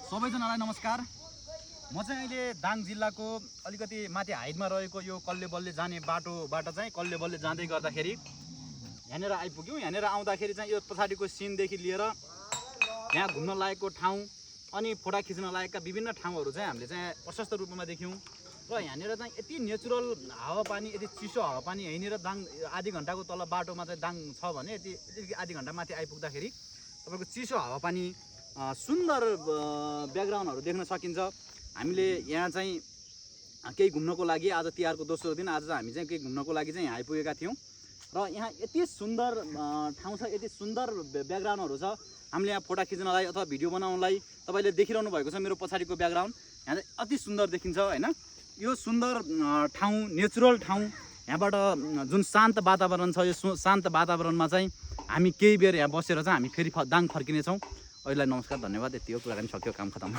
सबैजनालाई नमस्कार। म चाहिँ अहिले दाङ जिल्लाको अलिकति माथि हाइटमा रहेको यो कल्लेबल्ले जाने बाटोबाट चाहिँ कल्लेबल्ले जाँदै गर्दाखेरि यहाँनिर आइपुग्यौँ। यहाँनिर आउँदाखेरि चाहिँ यो पछाडिको सिनदेखि लिएर यहाँ घुम्न लायकको ठाउँ अनि फोटा खिच्न लायकका विभिन्न ठाउँहरू चाहिँ हामीले चाहिँ प्रशस्त रूपमा देख्यौँ। र यहाँनिर चाहिँ यति नेचुरल हावापानी, यति चिसो हावापानी यहीँनिर दाङ आधी घन्टाको तल बाटोमा चाहिँ दाङ छ भने यति आधी घन्टा माथि आइपुग्दाखेरि तपाईँको चिसो हावापानी सुन्दर ब्याकग्राउन्डहरू देख्न सकिन्छ। हामीले यहाँ चाहिँ केही घुम्नको लागि आज तिहारको दोस्रो दिन आज हामी चाहिँ केही घुम्नको लागि चाहिँ यहाँ आइपुगेका थियौँ र यहाँ यति सुन्दर ठाउँ छ, यति सुन्दर ब्याकग्राउन्डहरू छ। हामीले यहाँ फोटो खिच्नलाई अथवा भिडियो बनाउनलाई तपाईँले देखिरहनु भएको छ मेरो पछाडिको ब्याकग्राउन्ड यहाँ चाहिँ अति सुन्दर देखिन्छ हैन। यो सुन्दर ठाउँ, नेचुरल ठाउँ, यहाँबाट जुन शान्त वातावरण छ, यो शान्त वातावरणमा चाहिँ हामी केही बेर यहाँ बसेर चाहिँ हामी फेरि दाङ फर्किनेछौँ। अहिले नमस्कार, धन्यवाद। यति हो, कुराकानी सक्यो, काम खतम।